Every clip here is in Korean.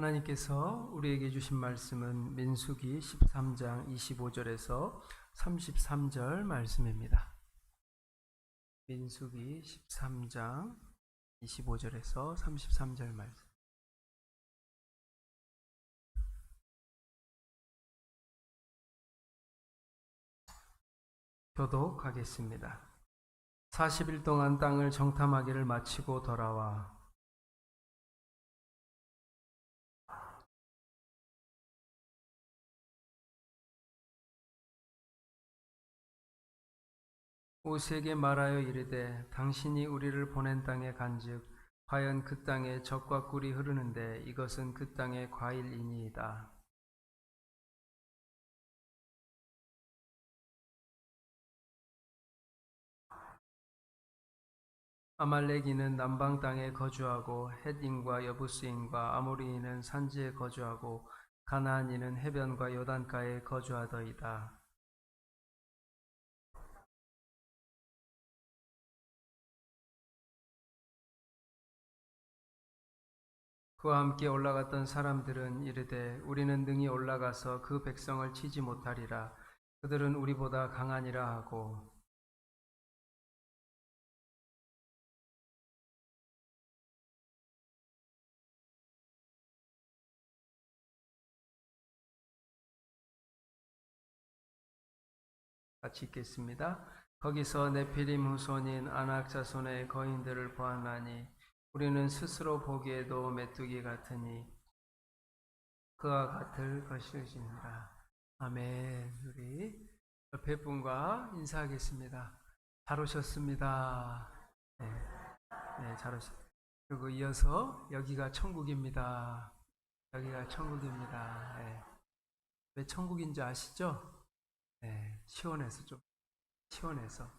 하나님께서 우리에게 주신 말씀은 민수기 13장 25절에서 33절 말씀입니다. 민수기 13장 25절에서 33절 말씀. 교독하겠습니다. 40일 동안 땅을 정탐하기를 마치고 돌아와 오스에게 말하여 이르되 당신이 우리를 보낸 땅에 간즉 과연 그 땅에 젖과 꿀이 흐르는데 이것은 그 땅의 과일이니이다. 아말렉인은 남방 땅에 거주하고 헷인과 여부스인과 아모리인은 산지에 거주하고 가나안인은 해변과 요단가에 거주하더이다. 그와 함께 올라갔던 사람들은 이르되 우리는 능히 올라가서 그 백성을 치지 못하리라. 그들은 우리보다 강하니라 하고 같이 읽겠습니다. 거기서 네피림 후손인 아낙 자손의 거인들을 보았나니 우리는 스스로 보기에도 메뚜기 같으니 그와 같을 것이니라. 아멘. 우리 옆에 분과 인사하겠습니다. 잘 오셨습니다. 네, 잘 오셨습니다. 그리고 이어서 여기가 천국입니다. 여기가 천국입니다. 네. 왜 천국인지 아시죠? 네, 시원해서 좀 시원해서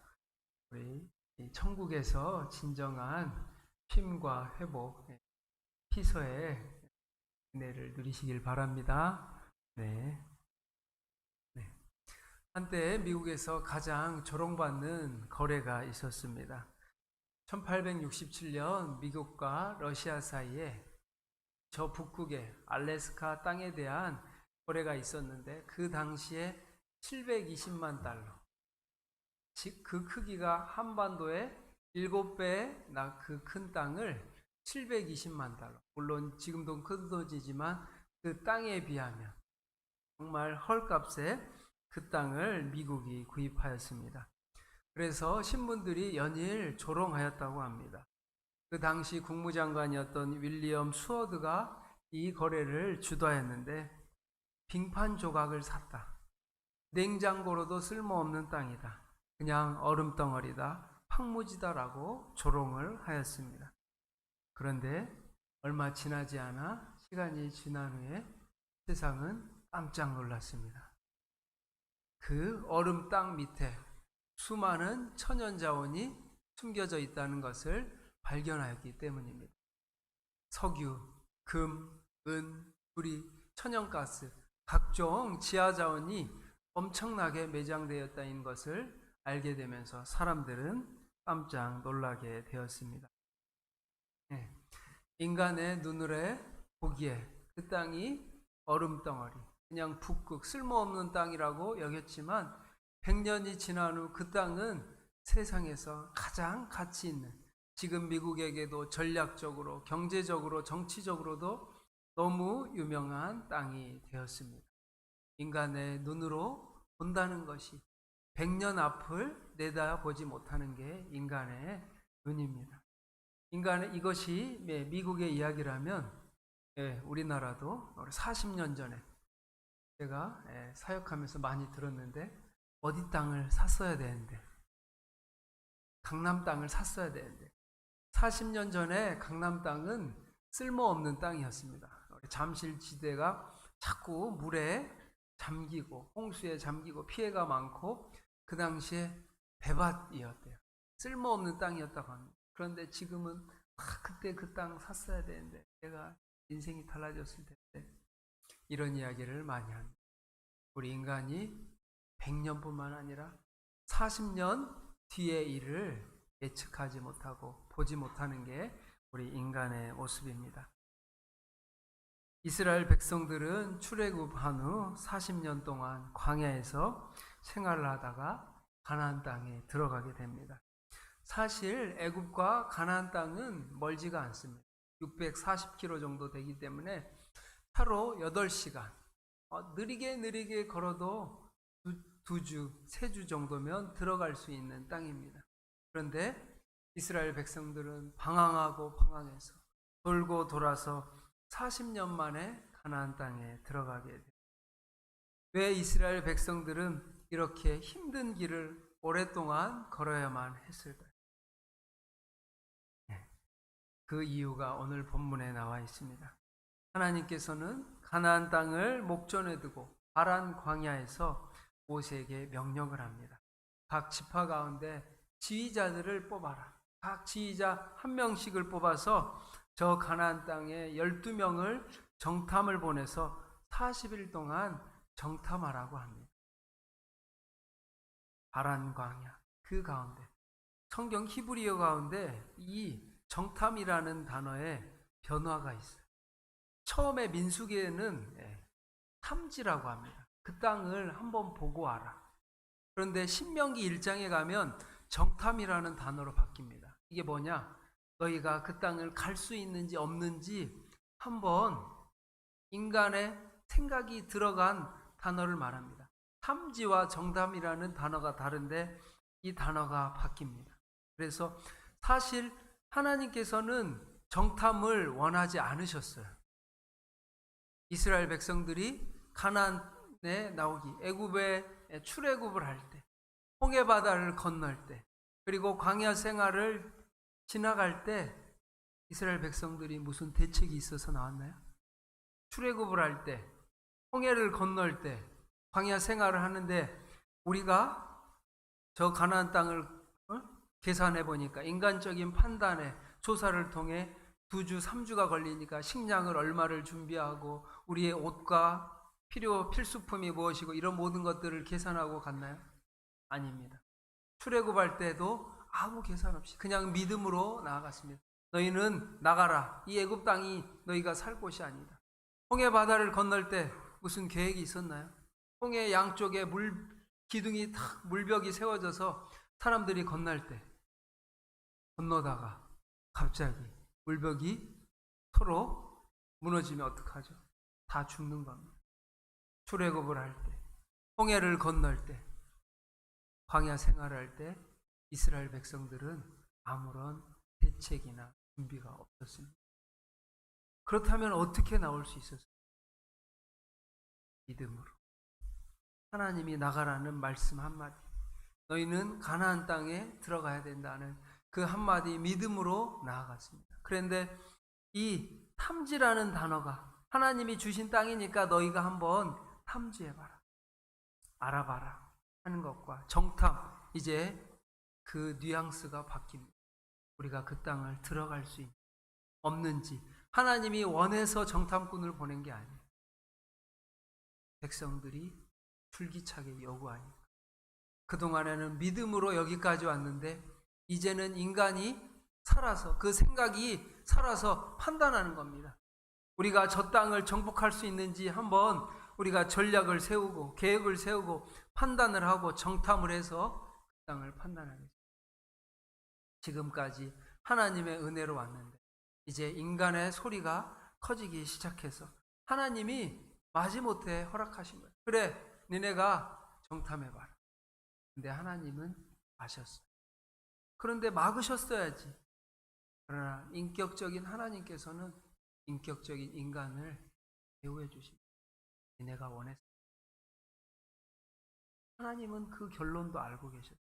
우리 이 천국에서 진정한 쉼과 회복, 피서의 은혜를 누리시길 바랍니다. 네. 네. 한때 미국에서 가장 조롱받는 거래가 있었습니다. 1867년 미국과 러시아 사이에 저 북극의 알래스카 땅에 대한 거래가 있었는데 그 당시에 720만 달러, 즉 그 크기가 한반도의 7배 그 큰 땅을 720만 달러, 물론 지금도 큰 돈이지만 그 땅에 비하면 정말 헐값에 그 땅을 미국이 구입하였습니다. 그래서 신문들이 연일 조롱하였다고 합니다. 그 당시 국무장관이었던 윌리엄 수어드가 이 거래를 주도했는데 빙판 조각을 샀다. 냉장고로도 쓸모없는 땅이다. 그냥 얼음덩어리다. 황무지다라고 조롱을 하였습니다. 그런데 얼마 지나지 않아 시간이 지난 후에 세상은 깜짝 놀랐습니다. 그 얼음 땅 밑에 수많은 천연 자원이 숨겨져 있다는 것을 발견하였기 때문입니다. 석유, 금, 은, 구리, 천연가스, 각종 지하 자원이 엄청나게 매장되었다는 것을 알게 되면서 사람들은 깜짝 놀라게 되었습니다. 네. 인간의 눈으로 보기에 그 땅이 얼음덩어리, 그냥 북극, 쓸모없는 땅이라고 여겼지만 100년이 지난 후 그 땅은 세상에서 가장 가치 있는, 지금 미국에게도 전략적으로, 경제적으로, 정치적으로도 너무 유명한 땅이 되었습니다. 인간의 눈으로 본다는 것이 100년 앞을 내다보지 못하는 게 인간의 눈입니다. 인간의 이것이 미국의 이야기라면 우리나라도 40년 전에 제가 사역하면서 많이 들었는데 어디 땅을 샀어야 되는데, 강남 땅을 샀어야 되는데 40년 전에 강남 땅은 쓸모없는 땅이었습니다. 잠실지대가 자꾸 물에 잠기고 홍수에 잠기고 피해가 많고 그 당시에 배밭이었대요. 쓸모없는 땅이었다고 합니다. 그런데 지금은 그때 그 땅 샀어야 되는데 내가 인생이 달라졌을 텐데, 이런 이야기를 많이 합니다. 우리 인간이 100년뿐만 아니라 40년 뒤의 일을 예측하지 못하고 보지 못하는 게 우리 인간의 모습입니다. 이스라엘 백성들은 출애굽한 후 40년 동안 광야에서 생활을 하다가 가나안 땅에 들어가게 됩니다. 사실 애굽과 가나안 땅은 멀지가 않습니다. 640km 정도 되기 때문에 차로 8시간, 느리게 걸어도 2주, 3주 정도면 들어갈 수 있는 땅입니다. 그런데 이스라엘 백성들은 방황해서 돌고 돌아서 40년 만에 가나안 땅에 들어가게 됩니다. 왜 이스라엘 백성들은 이렇게 힘든 길을 오랫동안 걸어야만 했을까요? 그 이유가 오늘 본문에 나와 있습니다. 하나님께서는 가나안 땅을 목전에 두고 바란 광야에서 모세에게 명령을 합니다. 각 지파 가운데 지휘자들을 뽑아라. 각 지휘자 한 명씩을 뽑아서 저 가나안 땅에 12명을 정탐을 보내서 40일 동안 정탐하라고 합니다. 바란 광야 그 가운데 성경 히브리어 가운데 이 정탐이라는 단어에 변화가 있어요. 처음에 민수기에는 탐지라고 합니다. 그 땅을 한번 보고 와라. 그런데 신명기 1장에 가면 정탐이라는 단어로 바뀝니다. 이게 뭐냐? 너희가 그 땅을 갈 수 있는지 없는지 한번 인간의 생각이 들어간 단어를 말합니다. 탐지와 정탐이라는 단어가 다른데 이 단어가 바뀝니다. 그래서 사실 하나님께서는 정탐을 원하지 않으셨어요. 이스라엘 백성들이 가나안에 나오기, 애굽에 출애굽을 할 때, 홍해 바다를 건널 때, 그리고 광야 생활을 지나갈 때 이스라엘 백성들이 무슨 대책이 있어서 나왔나요? 출애굽을 할 때, 홍해를 건널 때, 광야 생활을 하는데 우리가 저 가나안 땅을 계산해 보니까 인간적인 판단에 조사를 통해 2주, 3주가 걸리니까 식량을 얼마를 준비하고 우리의 옷과 필수품이 무엇이고 이런 모든 것들을 계산하고 갔나요? 아닙니다. 출애굽할 때도 아무 계산 없이 그냥 믿음으로 나아갔습니다. 너희는 나가라. 이 애굽 땅이 너희가 살 곳이 아니다. 홍해 바다를 건널 때 무슨 계획이 있었나요? 홍해 양쪽에 기둥이 탁 물벽이 세워져서 사람들이 건널 때 건너다가 갑자기 물벽이 서로 무너지면 어떡하죠? 다 죽는 겁니다. 출애굽을 할 때, 홍해를 건널 때, 광야 생활할 때 이스라엘 백성들은 아무런 대책이나 준비가 없었습니다. 그렇다면 어떻게 나올 수 있었어요? 믿음으로. 하나님이 나가라는 말씀 한마디, 너희는 가나안 땅에 들어가야 된다는 그 한마디 믿음으로 나아갔습니다. 그런데 이 탐지라는 단어가 하나님이 주신 땅이니까 너희가 한번 탐지해봐라, 알아봐라 하는 것과 정탐, 이제 그 뉘앙스가 바뀝니다. 우리가 그 땅을 들어갈 수 없는지, 하나님이 원해서 정탐꾼을 보낸 게 아니에요. 백성들이 줄기차게 요구하니까. 그동안에는 믿음으로 여기까지 왔는데 이제는 인간이 살아서, 그 생각이 살아서 판단하는 겁니다. 우리가 저 땅을 정복할 수 있는지 한번 우리가 전략을 세우고 계획을 세우고 판단을 하고 정탐을 해서 그 땅을 판단하겠습니다. 지금까지 하나님의 은혜로 왔는데 이제 인간의 소리가 커지기 시작해서 하나님이 마지못해 허락하신 거예요. 그래, 니네가 정탐해봐라. 근데 하나님은 아셨어요. 그런데 막으셨어야지. 그러나 인격적인 하나님께서는 인격적인 인간을 대우해 주십니다. 니네가 원했어. 하나님은 그 결론도 알고 계셨어요.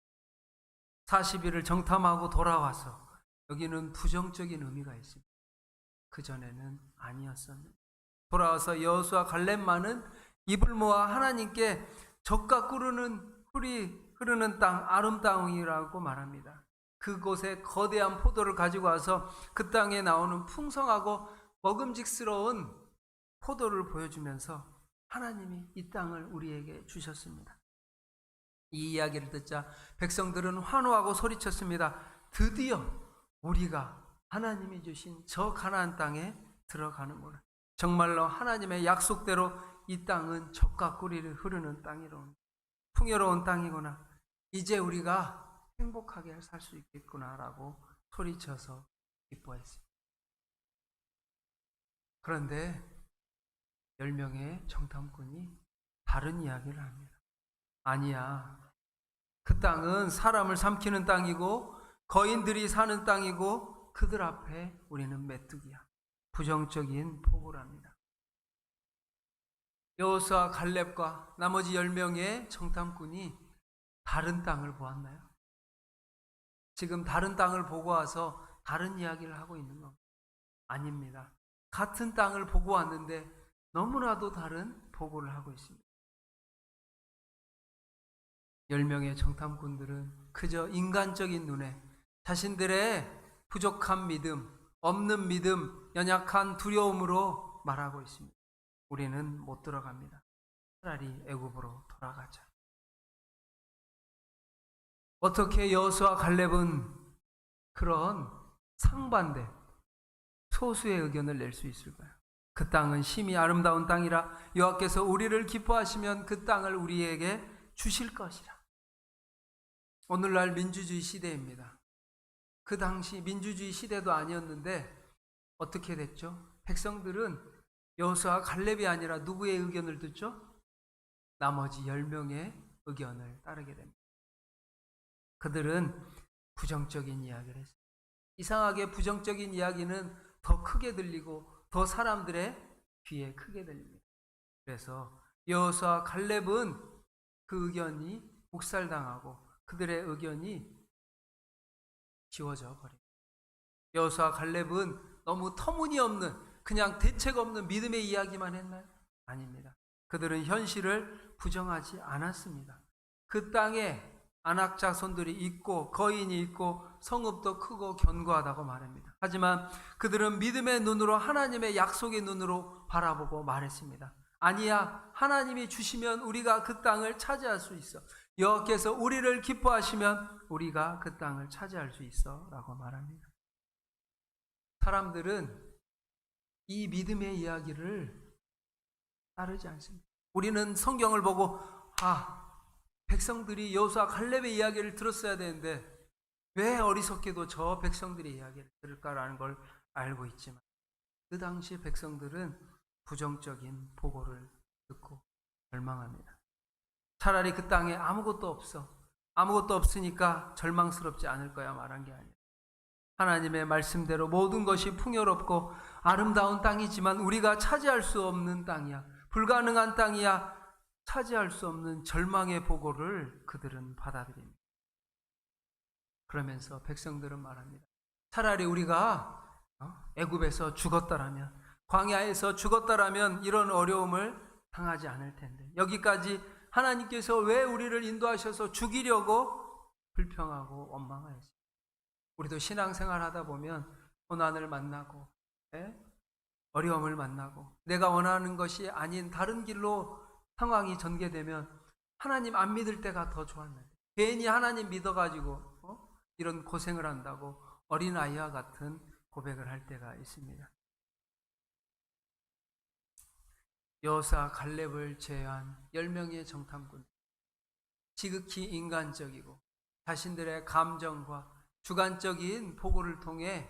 40일을 정탐하고 돌아와서 여기는 부정적인 의미가 있습니다. 그전에는 아니었었는데 돌아와서 여호수아 갈렙만은 입을 모아 하나님께 젖과 꿀이 흐르는 땅 아름 땅이라고 말합니다. 그곳에 거대한 포도를 가지고 와서 그 땅에 나오는 풍성하고 먹음직스러운 포도를 보여주면서 하나님이 이 땅을 우리에게 주셨습니다. 이 이야기를 듣자 백성들은 환호하고 소리쳤습니다. 드디어 우리가 하나님이 주신 저 가나안 땅에 들어가는구나. 정말로 하나님의 약속대로 이 땅은 젖과 꿀이 흐르는 땅이로운 풍요로운 땅이구나. 이제 우리가 행복하게 살 수 있겠구나라고 소리쳐서 기뻐했습니다. 그런데 10명의 정탐꾼이 다른 이야기를 합니다. 아니야. 그 땅은 사람을 삼키는 땅이고 거인들이 사는 땅이고 그들 앞에 우리는 메뚜기야. 부정적인 포고를 합니다. 여호수아 갈렙과 나머지 10명의 정탐꾼이 다른 땅을 보았나요? 지금 다른 땅을 보고 와서 다른 이야기를 하고 있는 겁니다. 아닙니다. 같은 땅을 보고 왔는데 너무나도 다른 보고를 하고 있습니다. 10명의 정탐꾼들은 그저 인간적인 눈에 자신들의 부족한 믿음, 없는 믿음, 연약한 두려움으로 말하고 있습니다. 우리는 못 들어갑니다. 차라리 애굽으로 돌아가자. 어떻게 여호수아 갈렙은 그런 상반대 소수의 의견을 낼 수 있을까요? 그 땅은 심히 아름다운 땅이라 여호와께서 우리를 기뻐하시면 그 땅을 우리에게 주실 것이라. 오늘날 민주주의 시대입니다. 그 당시 민주주의 시대도 아니었는데 어떻게 됐죠? 백성들은 여호수아 갈렙이 아니라 누구의 의견을 듣죠? 나머지 10명의 의견을 따르게 됩니다. 그들은 부정적인 이야기를 했습니다. 이상하게 부정적인 이야기는 더 크게 들리고 더 사람들의 귀에 크게 들립니다. 그래서 여호수아 갈렙은 그 의견이 묵살당하고 그들의 의견이 지워져 버립니다. 여호수아 갈렙은 너무 터무니없는 그냥 대책 없는 믿음의 이야기만 했나요? 아닙니다. 그들은 현실을 부정하지 않았습니다. 그 땅에 아낙 자손들이 있고 거인이 있고 성읍도 크고 견고하다고 말합니다. 하지만 그들은 믿음의 눈으로 하나님의 약속의 눈으로 바라보고 말했습니다. 아니야, 하나님이 주시면 우리가 그 땅을 차지할 수 있어. 여호와께서 우리를 기뻐하시면 우리가 그 땅을 차지할 수 있어 라고 말합니다. 사람들은 이 믿음의 이야기를 따르지 않습니다. 우리는 성경을 보고 백성들이 여호수아 갈렙의 이야기를 들었어야 되는데 왜 어리석게도 저 백성들의 이야기를 들을까라는 걸 알고 있지만 그 당시 백성들은 부정적인 보고를 듣고 절망합니다. 차라리 그 땅에 아무것도 없으니까 절망스럽지 않을 거야 말한 게 아니에요. 하나님의 말씀대로 모든 것이 풍요롭고 아름다운 땅이지만 우리가 차지할 수 없는 땅이야. 불가능한 땅이야. 차지할 수 없는 절망의 보고를 그들은 받아들입니다. 그러면서 백성들은 말합니다. 차라리 우리가 애굽에서 죽었다라면, 광야에서 죽었다라면 이런 어려움을 당하지 않을 텐데 여기까지 하나님께서 왜 우리를 인도하셔서 죽이려고 불평하고 원망하였습니다. 우리도 신앙생활 하다 보면 고난을 만나고 어려움을 만나고 내가 원하는 것이 아닌 다른 길로 상황이 전개되면 하나님 안 믿을 때가 더 좋았는데 괜히 하나님 믿어가지고 이런 고생을 한다고 어린아이와 같은 고백을 할 때가 있습니다. 여호수아 갈렙을 제외한 10명의 정탐꾼, 지극히 인간적이고 자신들의 감정과 주관적인 보고를 통해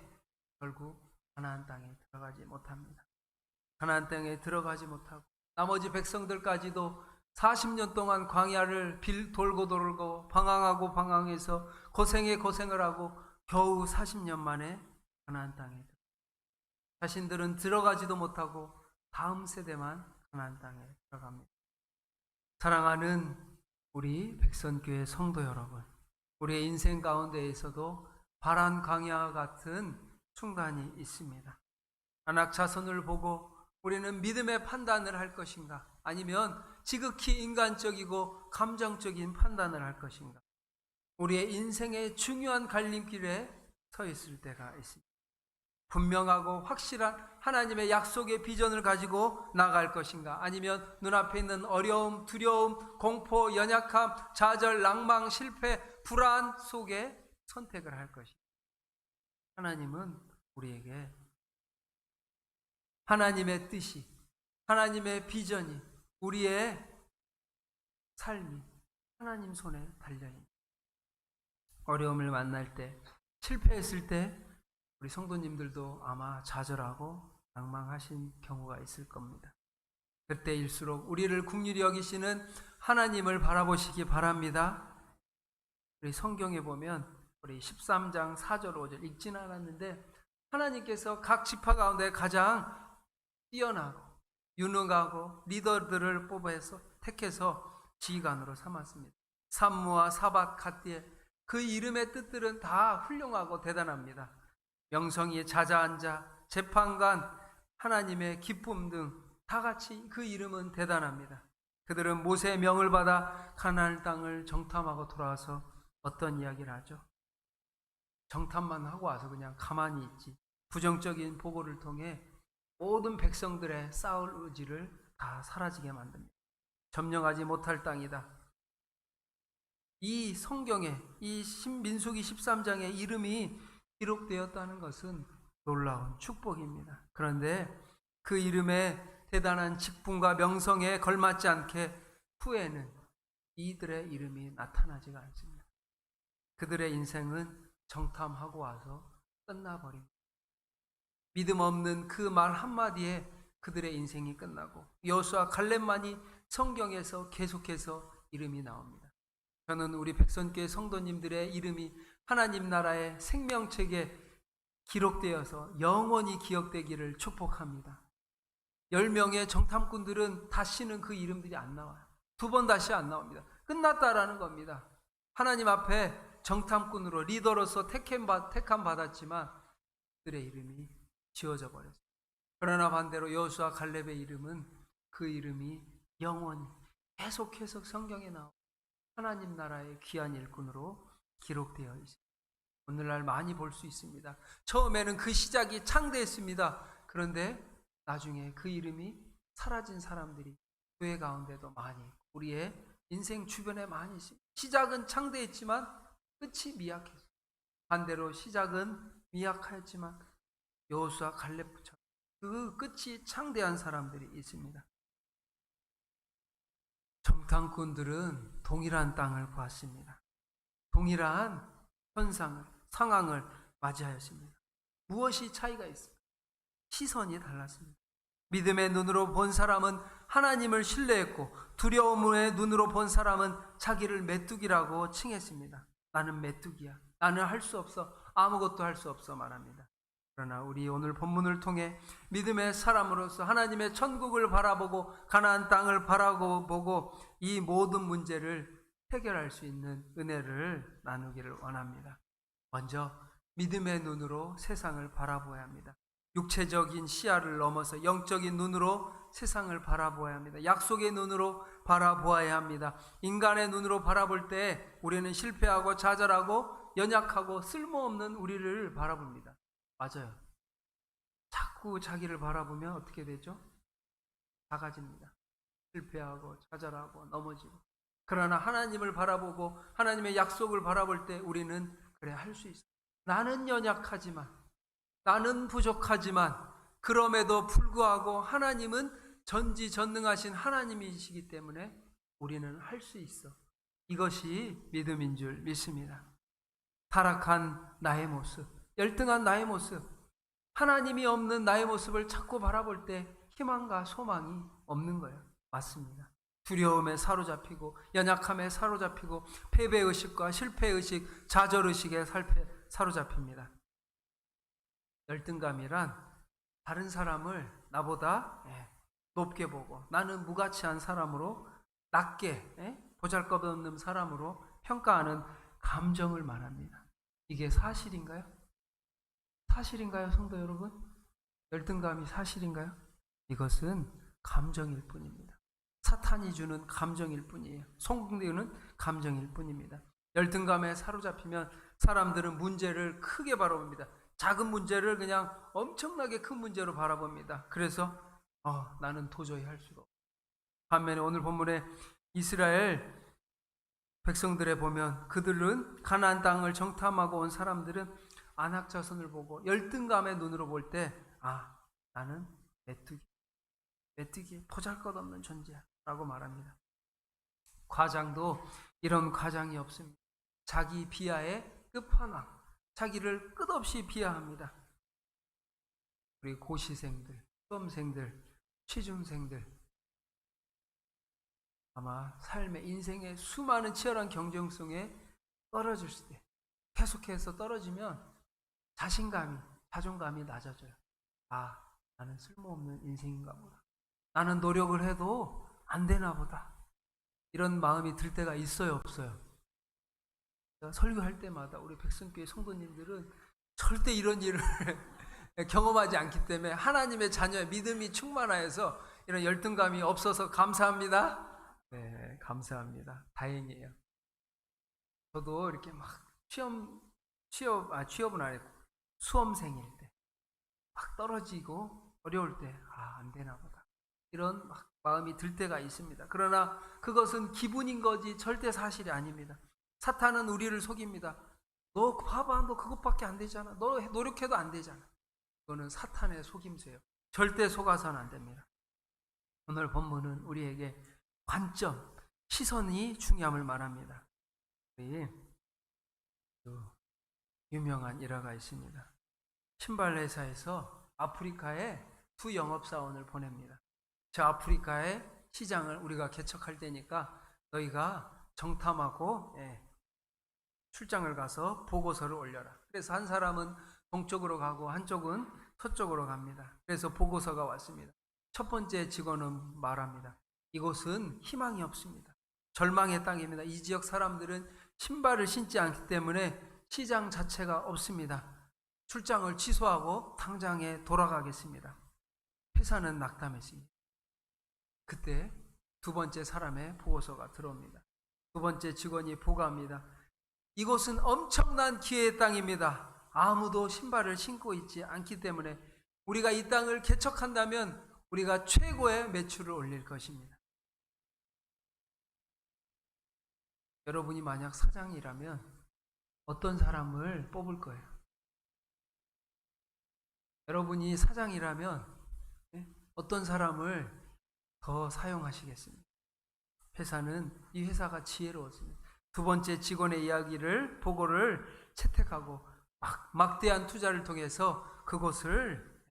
결국 가나안 땅에 들어가지 못합니다. 가나안 땅에 들어가지 못하고 나머지 백성들까지도 40년 동안 광야를 돌고 방황하고 방황해서 고생을 하고 겨우 40년 만에 가나안 땅에 들어갑니다. 자신들은 들어가지도 못하고 다음 세대만 가나안 땅에 들어갑니다. 사랑하는 우리 백선교회 성도 여러분, 우리의 인생 가운데에서도 바란 광야와 같은 순간이 있습니다. 아낙 자손을 보고 우리는 믿음의 판단을 할 것인가? 아니면 지극히 인간적이고 감정적인 판단을 할 것인가? 우리의 인생의 중요한 갈림길에 서 있을 때가 있습니다. 분명하고 확실한 하나님의 약속의 비전을 가지고 나갈 것인가? 아니면 눈앞에 있는 어려움, 두려움, 공포, 연약함, 좌절, 낭망, 실패, 불안 속에 선택을 할 것인가? 하나님은 우리에게 하나님의 뜻이, 하나님의 비전이, 우리의 삶이 하나님 손에 달려있는, 어려움을 만날 때, 실패했을 때 우리 성도님들도 아마 좌절하고 낭망하신 경우가 있을 겁니다. 그때일수록 우리를 긍휼히 여기시는 하나님을 바라보시기 바랍니다. 우리 성경에 보면 우리 13장 4절 5절 읽지는 않았는데, 하나님께서 각 지파 가운데 가장 뛰어나고 유능하고 리더들을 뽑아서 택해서 지휘관으로 삼았습니다. 산무와 사밧 갓디에 그 이름의 뜻들은 다 훌륭하고 대단합니다. 명성이 자자한 자, 재판관, 하나님의 기쁨 등 다 같이 그 이름은 대단합니다. 그들은 모세의 명을 받아 가나안 땅을 정탐하고 돌아와서 어떤 이야기를 하죠? 정탐만 하고 와서 그냥 가만히 있지, 부정적인 보고를 통해 모든 백성들의 싸울 의지를 다 사라지게 만듭니다. 점령하지 못할 땅이다. 이 성경에, 이 민수기 13장에 이름이 기록되었다는 것은 놀라운 축복입니다. 그런데 그 이름의 대단한 직분과 명성에 걸맞지 않게 후에는 이들의 이름이 나타나지가 않습니다. 그들의 인생은 정탐하고 와서 끝나버립니다. 믿음 없는 그 말 한마디에 그들의 인생이 끝나고 여호수아 갈렙만이 성경에서 계속해서 이름이 나옵니다. 저는 우리 백선교회 성도님들의 이름이 하나님 나라의 생명책에 기록되어서 영원히 기억되기를 축복합니다. 10명의 정탐꾼들은 다시는 그 이름들이 안 나와요. 2번 다시 안 나옵니다. 끝났다라는 겁니다. 하나님 앞에 정탐꾼으로 리더로서 택함 받았지만 그들의 이름이 지워져 버렸어요. 그러나 반대로 여호수아 갈렙의 이름은, 그 이름이 영원히 계속해서 성경에 나오고 하나님 나라의 귀한 일꾼으로 기록되어 있습니다. 오늘날 많이 볼 수 있습니다. 처음에는 그 시작이 창대했습니다. 그런데 나중에 그 이름이 사라진 사람들이 교회 가운데도 많이 있고 우리의 인생 주변에 많이 있습니다. 시작은 창대했지만 끝이 미약했어요. 반대로 시작은 미약하였지만 여호수아 갈렙처럼 그 끝이 창대한 사람들이 있습니다. 정탐꾼들은 동일한 땅을 보았습니다. 동일한 현상을, 상황을 맞이하였습니다. 무엇이 차이가 있습니까? 시선이 달랐습니다. 믿음의 눈으로 본 사람은 하나님을 신뢰했고, 두려움의 눈으로 본 사람은 자기를 메뚜기라고 칭했습니다. 나는 메뚜기야. 나는 할 수 없어. 아무것도 할 수 없어 말합니다. 그러나 우리 오늘 본문을 통해 믿음의 사람으로서 하나님의 천국을 바라보고 가나안 땅을 바라보고 이 모든 문제를 해결할 수 있는 은혜를 나누기를 원합니다. 먼저 믿음의 눈으로 세상을 바라보아야 합니다. 육체적인 시야를 넘어서 영적인 눈으로 세상을 바라보아야 합니다. 약속의 눈으로 바라보아야 합니다. 인간의 눈으로 바라볼 때 우리는 실패하고 좌절하고 연약하고 쓸모없는 우리를 바라봅니다. 맞아요. 자꾸 자기를 바라보면 어떻게 되죠? 작아집니다. 실패하고 좌절하고 넘어지고. 그러나 하나님을 바라보고 하나님의 약속을 바라볼 때 우리는 그래, 할 수 있어. 나는 연약하지만, 나는 부족하지만, 그럼에도 불구하고 하나님은 전지전능하신 하나님이시기 때문에 우리는 할 수 있어. 이것이 믿음인 줄 믿습니다. 타락한 나의 모습, 열등한 나의 모습, 하나님이 없는 나의 모습을 자꾸 바라볼 때 희망과 소망이 없는 거예요. 맞습니다. 두려움에 사로잡히고 연약함에 사로잡히고 패배의식과 실패의식, 좌절의식에 사로잡힙니다. 열등감이란 다른 사람을 나보다 높게 보고 나는 무가치한 사람으로, 낮게, 보잘것없는 사람으로 평가하는 감정을 말합니다. 이게 사실인가요? 사실인가요, 성도 여러분? 열등감이 사실인가요? 이것은 감정일 뿐입니다. 사탄이 주는 감정일 뿐이에요. 속는 감정일 뿐입니다. 열등감에 사로잡히면 사람들은 문제를 크게 바라봅니다. 작은 문제를 그냥 엄청나게 큰 문제로 바라봅니다. 그래서 나는 도저히 할 수가 없어요. 반면에 오늘 본문에 이스라엘 백성들에 보면 그들은 가나안 땅을 정탐하고 온 사람들은 안악 자손을 보고 열등감의 눈으로 볼 때 나는 메뚜기 보잘것없는 존재라고 말합니다. 과장도 이런 과장이 없습니다. 자기 비하의 끝판왕, 자기를 끝없이 비하합니다. 우리 고시생들, 수험생들, 취준생들, 아마 삶의 인생의 수많은 치열한 경쟁성에 떨어질 때 계속해서 떨어지면 자신감이, 자존감이 낮아져요. 나는 쓸모없는 인생인가 보다. 나는 노력을 해도 안 되나 보다. 이런 마음이 들 때가 있어요, 없어요? 설교할 때마다 우리 백성교회 성도님들은 절대 이런 일을 경험하지 않기 때문에 하나님의 자녀의 믿음이 충만하여서 이런 열등감이 없어서 감사합니다. 네, 감사합니다. 다행이에요. 저도 이렇게 막 취업은 아니고 수험생일 때 막 떨어지고 어려울 때 안 되나 보다. 이런 막 마음이 들 때가 있습니다. 그러나 그것은 기분인 거지 절대 사실이 아닙니다. 사탄은 우리를 속입니다. 너 봐봐, 너 그것밖에 안 되잖아. 너 노력해도 안 되잖아. 그거는 사탄의 속임수예요. 절대 속아서는 안 됩니다. 오늘 본문은 우리에게 관점, 시선이 중요함을 말합니다. 우리 유명한 일화가 있습니다. 신발 회사에서 아프리카에 두 영업사원을 보냅니다. 저 아프리카의 시장을 우리가 개척할 때니까 너희가 정탐하고 출장을 가서 보고서를 올려라. 그래서 한 사람은 동쪽으로 가고 한쪽은 서쪽으로 갑니다. 그래서 보고서가 왔습니다. 첫 번째 직원은 말합니다. 이곳은 희망이 없습니다. 절망의 땅입니다. 이 지역 사람들은 신발을 신지 않기 때문에 시장 자체가 없습니다. 출장을 취소하고 당장에 돌아가겠습니다. 회사는 낙담했습니다. 그때 두 번째 사람의 보고서가 들어옵니다. 두 번째 직원이 보고합니다. 이곳은 엄청난 기회의 땅입니다. 아무도 신발을 신고 있지 않기 때문에 우리가 이 땅을 개척한다면 우리가 최고의 매출을 올릴 것입니다. 여러분이 만약 사장이라면 어떤 사람을 뽑을 거예요? 여러분이 사장이라면 어떤 사람을 더 사용하시겠습니까? 이 회사가 지혜로웠습니다. 두 번째 직원의 보고를 채택하고 막대한 투자를 통해서 그곳을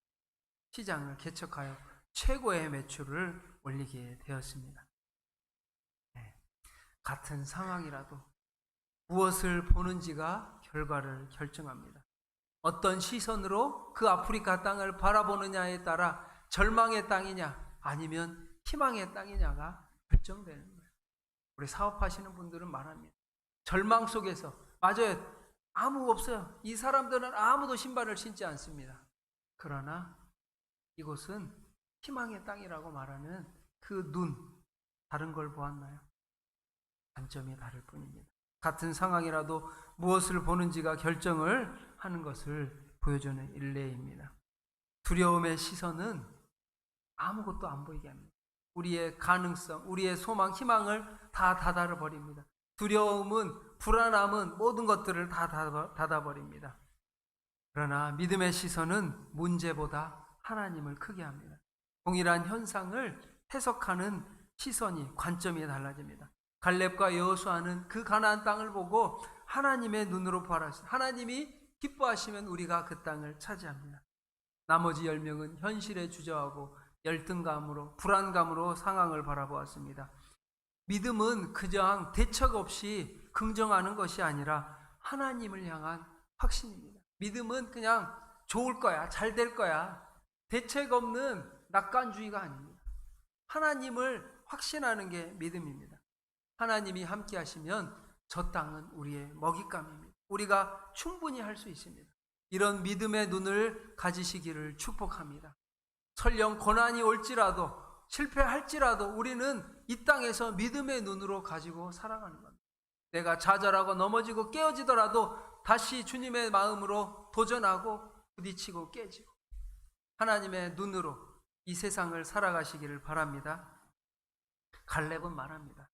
시장을 개척하여 최고의 매출을 올리게 되었습니다. 같은 상황이라도 무엇을 보는지가 결과를 결정합니다. 어떤 시선으로 그 아프리카 땅을 바라보느냐에 따라 절망의 땅이냐 아니면 희망의 땅이냐가 결정되는 거예요. 우리 사업하시는 분들은 말합니다. 절망 속에서 맞아요. 아무 없어요. 이 사람들은 아무도 신발을 신지 않습니다. 그러나 이곳은 희망의 땅이라고 말하는 그 다른 걸 보았나요? 관점이 다를 뿐입니다. 같은 상황이라도 무엇을 보는지가 결정을 하는 것을 보여주는 일례입니다. 두려움의 시선은 아무것도 안 보이게 합니다. 우리의 가능성, 우리의 소망, 희망을 다 닫아버립니다. 두려움은, 불안함은 모든 것들을 다 닫아버립니다. 그러나 믿음의 시선은 문제보다 하나님을 크게 합니다. 동일한 현상을 해석하는 시선이, 관점이 달라집니다. 갈렙과 여호수아는 그 가나안 땅을 보고 하나님의 눈으로 바라보았습니다. 하나님이 기뻐하시면 우리가 그 땅을 차지합니다. 나머지 10명은 현실에 주저하고 열등감으로, 불안감으로 상황을 바라보았습니다. 믿음은 그저 대책 없이 긍정하는 것이 아니라 하나님을 향한 확신입니다. 믿음은 그냥 좋을 거야, 잘 될 거야, 대책 없는 낙관주의가 아닙니다. 하나님을 확신하는 게 믿음입니다. 하나님이 함께 하시면 저 땅은 우리의 먹잇감입니다. 우리가 충분히 할 수 있습니다. 이런 믿음의 눈을 가지시기를 축복합니다. 설령 고난이 올지라도, 실패할지라도 우리는 이 땅에서 믿음의 눈으로 가지고 살아가는 겁니다. 내가 좌절하고 넘어지고 깨어지더라도 다시 주님의 마음으로 도전하고 부딪히고 깨지고 하나님의 눈으로 이 세상을 살아가시기를 바랍니다. 갈렙은 말합니다.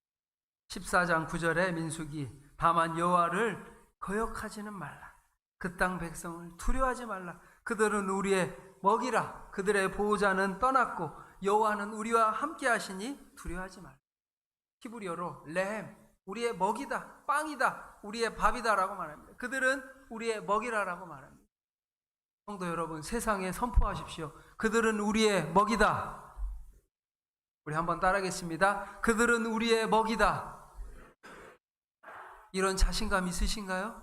14장 9절에 민수기, 다만 여호와를 거역하지는 말라. 그 땅 백성을 두려워하지 말라. 그들은 우리의 먹이라. 그들의 보호자는 떠났고 여호와는 우리와 함께 하시니 두려워하지 말라. 히브리어로 레헴, 우리의 먹이다, 빵이다, 우리의 밥이다라고 말합니다. 그들은 우리의 먹이라라고 말합니다. 성도 여러분, 세상에 선포하십시오. 그들은 우리의 먹이다. 우리 한번 따라하겠습니다. 그들은 우리의 먹이다. 이런 자신감 있으신가요?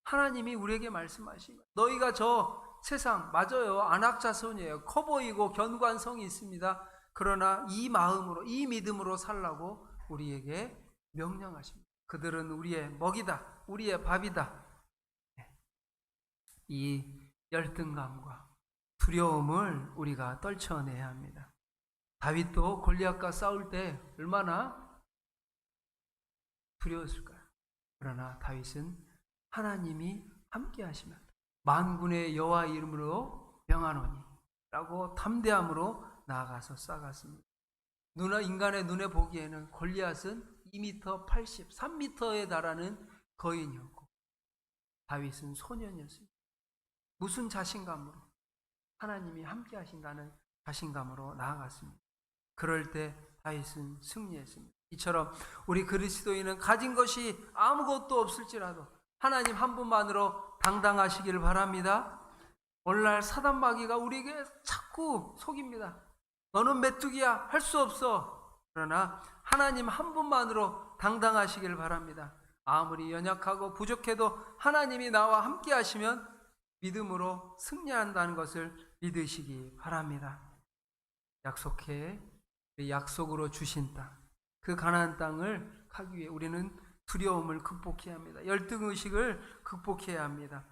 하나님이 우리에게 말씀하신 거예요. 너희가 저 세상, 맞아요, 안악자손이에요. 커 보이고 견관성이 있습니다. 그러나 이 마음으로, 이 믿음으로 살라고 우리에게 명령하십니다. 그들은 우리의 먹이다, 우리의 밥이다. 이 열등감과 두려움을 우리가 떨쳐내야 합니다. 다윗도 골리앗과 싸울 때 얼마나 두려웠을까요? 그러나 다윗은 하나님이 함께 하시면 만군의 여호와 이름으로 명하노니 라고 담대함으로 나아가서 싸갔습니다. 인간의 눈에 보기에는 골리앗은 2m 80, 3m에 달하는 거인이었고 다윗은 소년이었습니다. 무슨 자신감으로? 하나님이 함께 하신다는 자신감으로 나아갔습니다. 그럴 때 다윗은 승리했습니다. 이처럼 우리 그리스도인은 가진 것이 아무것도 없을지라도 하나님 한 분만으로 당당하시기를 바랍니다. 오늘날 사단마귀가 우리에게 자꾸 속입니다. 너는 메뚜기야, 할 수 없어. 그러나 하나님 한 분만으로 당당하시기를 바랍니다. 아무리 연약하고 부족해도 하나님이 나와 함께 하시면 믿음으로 승리한다는 것을 믿으시기 바랍니다. 약속으로 주신 땅, 그 가나안 땅을 가기 위해 우리는 두려움을 극복해야 합니다. 열등의식을 극복해야 합니다.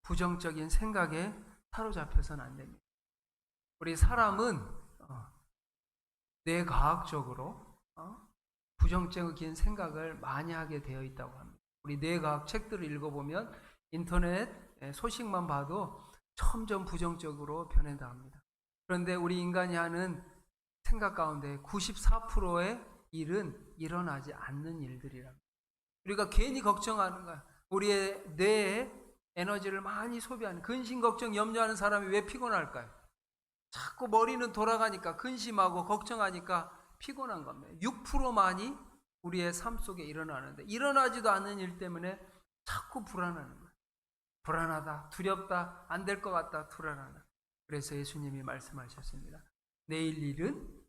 부정적인 생각에 사로잡혀서는 안 됩니다. 우리 사람은 뇌과학적으로 부정적인 생각을 많이 하게 되어 있다고 합니다. 우리 뇌과학 책들을 읽어보면 인터넷 소식만 봐도 점점 부정적으로 변해나갑니다. 그런데 우리 인간이 하는 생각 가운데 94%의 일은 일어나지 않는 일들이랍니다. 우리가 괜히 걱정하는 거야. 우리의 뇌에 에너지를 많이 소비하는, 근심 걱정 염려하는 사람이 왜 피곤할까요? 자꾸 머리는 돌아가니까, 근심하고 걱정하니까 피곤한 겁니다. 6%만이 우리의 삶 속에 일어나는데 일어나지도 않는 일 때문에 자꾸 불안하는 거예요. 불안하다, 두렵다, 안 될 것 같다, 불안하다. 그래서 예수님이 말씀하셨습니다. 내일 일은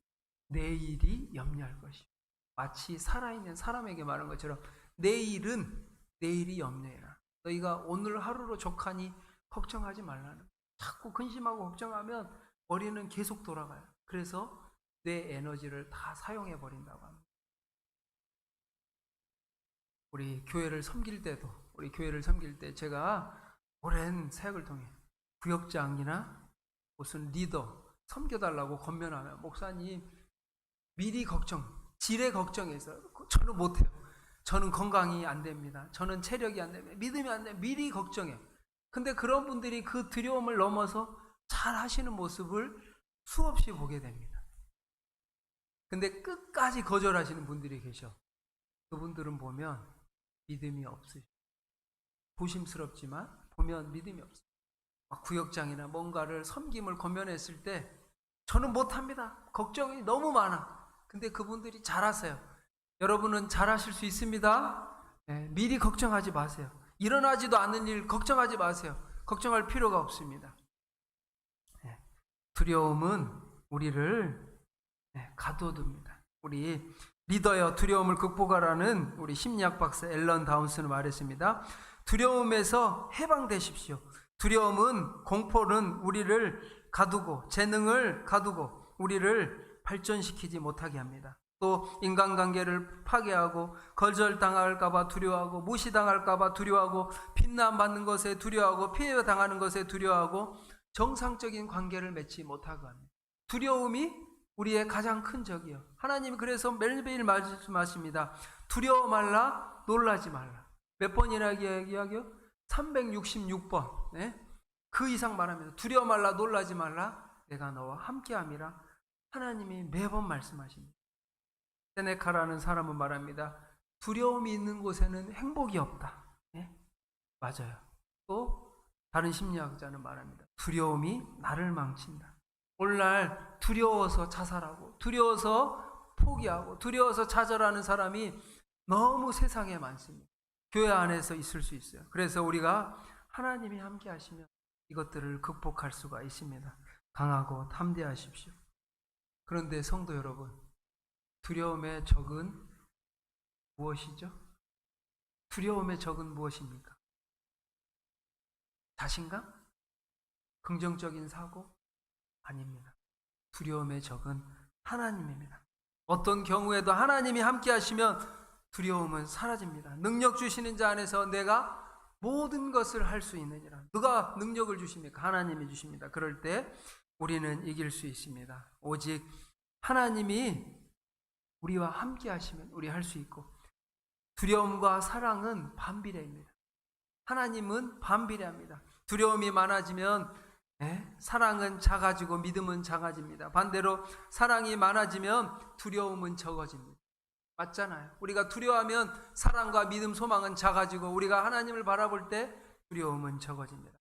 내일이 염려할 것이요. 마치 살아있는 사람에게 말한 것처럼 내일이 염려해라. 너희가 오늘 하루로 족하니 걱정하지 말라는. 자꾸 근심하고 걱정하면 머리는 계속 돌아가요. 그래서 내 에너지를 다 사용해 버린다고 합니다. 우리 교회를 섬길 때 제가 오랜 사역을 통해 구역장이나 무슨 리더 섬겨달라고 권면하면 목사님 미리 지레 걱정해서 저는 못해요. 저는 건강이 안 됩니다. 저는 체력이 안 됩니다. 믿음이 안 돼요. 미리 걱정해요. 근데 그런 분들이 그 두려움을 넘어서 잘 하시는 모습을 수없이 보게 됩니다. 근데 끝까지 거절하시는 분들이 계셔. 그분들은 보면 믿음이 없으시죠. 조심스럽지만 보면 믿음이 없어요. 구역장이나 뭔가를 섬김을 권면했을 때 저는 못합니다. 걱정이 너무 많아. 근데 그분들이 잘하세요. 여러분은 잘하실 수 있습니다. 미리 걱정하지 마세요. 일어나지도 않는 일 걱정하지 마세요. 걱정할 필요가 없습니다. 두려움은 우리를 가둬둡니다. 우리 리더여 두려움을 극복하라는 우리 심리학 박사 앨런 다운스는 말했습니다. 두려움에서 해방되십시오. 두려움은, 공포는 우리를 가두고 재능을 가두고 우리를 발전시키지 못하게 합니다. 또 인간관계를 파괴하고 거절당할까봐 두려워하고 무시당할까봐 두려워하고 비난받는 것에 두려워하고 피해당하는 것에 두려워하고 정상적인 관계를 맺지 못하고 합니다. 두려움이 우리의 가장 큰 적이요. 하나님이 그래서 매일매일 말씀하십니다. 두려워 말라, 놀라지 말라. 몇 번이나 이야기하기요? 366번. 그 이상 말합니다. 두려워 말라, 놀라지 말라. 내가 너와 함께함이라. 하나님이 매번 말씀하십니다. 세네카라는 사람은 말합니다. 두려움이 있는 곳에는 행복이 없다. 맞아요. 또 다른 심리학자는 말합니다. 두려움이 나를 망친다. 오늘날 두려워서 자살하고 두려워서 포기하고 두려워서 좌절하는 사람이 너무 세상에 많습니다. 교회 안에서 있을 수 있어요. 그래서 우리가 하나님이 함께 하시면 이것들을 극복할 수가 있습니다. 강하고 담대하십시오. 그런데 성도 여러분, 두려움의 적은 무엇이죠? 두려움의 적은 무엇입니까? 자신감? 긍정적인 사고? 아닙니다. 두려움의 적은 하나님입니다. 어떤 경우에도 하나님이 함께 하시면 두려움은 사라집니다. 능력 주시는 자 안에서 내가 모든 것을 할 수 있느니라. 누가 능력을 주십니까? 하나님이 주십니다. 그럴 때 우리는 이길 수 있습니다. 오직 하나님이 우리와 함께 하시면 우리 할 수 있고, 두려움과 사랑은 반비례입니다. 하나님은 반비례합니다. 두려움이 많아지면 사랑은 작아지고 믿음은 작아집니다. 반대로 사랑이 많아지면 두려움은 적어집니다. 맞잖아요. 우리가 두려워하면 사랑과 믿음, 소망은 작아지고 우리가 하나님을 바라볼 때 두려움은 적어집니다.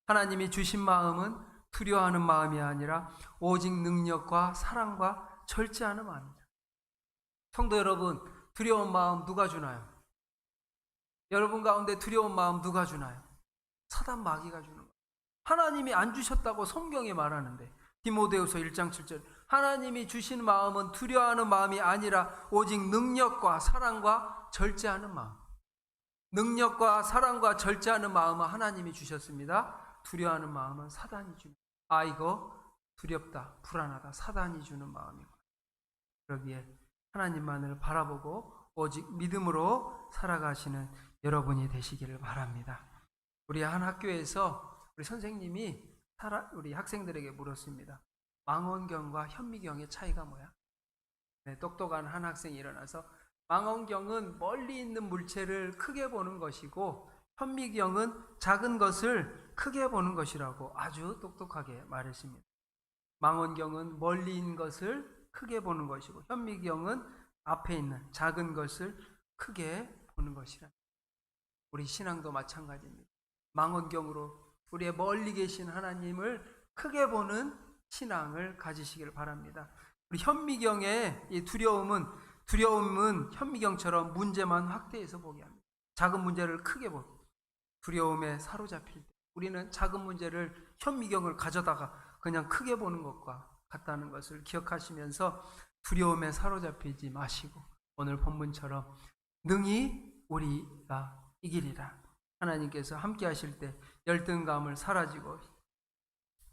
하나님이 주신 마음은 두려워하는 마음이 아니라 오직 능력과 사랑과 절제하는 마음입니다. 성도 여러분, 두려운 마음 누가 주나요? 여러분 가운데 두려운 마음 누가 주나요? 사단 마귀가 주는 거예요. 하나님이 안 주셨다고 성경에 말하는데, 디모데후서 1장 7절, 하나님이 주신 마음은 두려워하는 마음이 아니라 오직 능력과 사랑과 절제하는 마음. 능력과 사랑과 절제하는 마음은 하나님이 주셨습니다. 두려워하는 마음은 사단이 주는, 이거 두렵다, 불안하다, 사단이 주는 마음이고, 그러기에 하나님만을 바라보고 오직 믿음으로 살아가시는 여러분이 되시기를 바랍니다. 우리 한 학교에서 우리 선생님이 우리 학생들에게 물었습니다. 망원경과 현미경의 차이가 뭐야? 똑똑한 한 학생이 일어나서 망원경은 멀리 있는 물체를 크게 보는 것이고 현미경은 작은 것을 크게 보는 것이라고 아주 똑똑하게 말했습니다. 망원경은 멀리 있는 것을 크게 보는 것이고 현미경은 앞에 있는 작은 것을 크게 보는 것이라. 우리 신앙도 마찬가지입니다. 망원경으로 우리의 멀리 계신 하나님을 크게 보는 신앙을 가지시길 바랍니다. 우리 현미경의 이 두려움은 현미경처럼 문제만 확대해서 보게 합니다. 작은 문제를 크게 보고 두려움에 사로잡힐 때 우리는 작은 문제를 현미경을 가져다가 그냥 크게 보는 것과 같다는 것을 기억하시면서 두려움에 사로잡히지 마시고 오늘 본문처럼 능히 우리가 이기리라. 하나님께서 함께 하실 때 열등감을 사라지고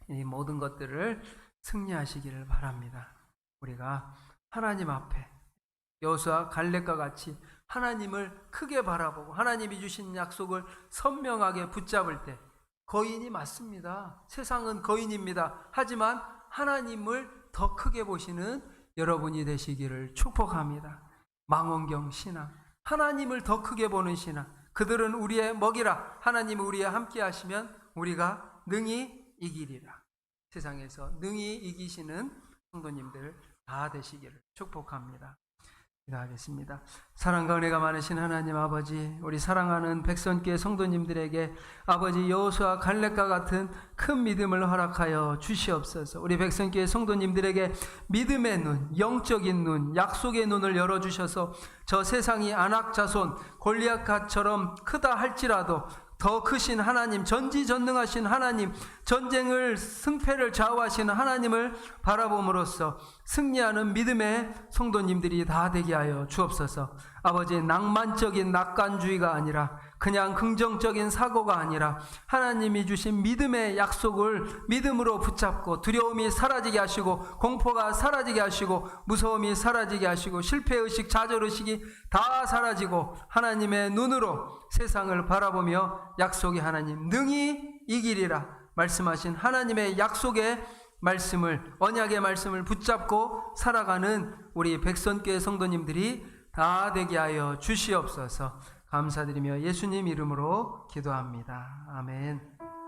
이 모든 것들을 승리하시기를 바랍니다. 우리가 하나님 앞에 여호수아 갈렙과 같이 하나님을 크게 바라보고 하나님이 주신 약속을 선명하게 붙잡을 때 거인이 맞습니다. 세상은 거인입니다. 하지만 하나님을 더 크게 보시는 여러분이 되시기를 축복합니다. 망원경 신앙, 하나님을 더 크게 보는 신앙, 그들은 우리의 먹이라. 하나님이 우리와 함께 하시면 우리가 능히 이기리라. 세상에서 능히 이기시는 성도님들 다 되시기를 축복합니다. 기도하겠습니다. 사랑과 은혜가 많으신 하나님 아버지, 우리 사랑하는 백성교회 성도님들에게 아버지 여호수아 갈렙과 같은 큰 믿음을 허락하여 주시옵소서. 우리 백성교회 성도님들에게 믿음의 눈, 영적인 눈, 약속의 눈을 열어주셔서 저 세상이 아낙자손 골리앗처럼 크다 할지라도 더 크신 하나님, 전지전능하신 하나님, 전쟁을 승패를 좌우하시는 하나님을 바라봄으로써 승리하는 믿음의 성도님들이 다 되게 하여 주옵소서. 아버지, 낭만적인 낙관주의가 아니라 그냥 긍정적인 사고가 아니라 하나님이 주신 믿음의 약속을 믿음으로 붙잡고 두려움이 사라지게 하시고 공포가 사라지게 하시고 무서움이 사라지게 하시고 실패의식, 좌절의식이 다 사라지고 하나님의 눈으로 세상을 바라보며 약속의 하나님 능히 이기리라 말씀하신 하나님의 약속의 말씀을, 언약의 말씀을 붙잡고 살아가는 우리 백선교회 성도님들이 다 되게 하여 주시옵소서. 감사드리며 예수님 이름으로 기도합니다. 아멘.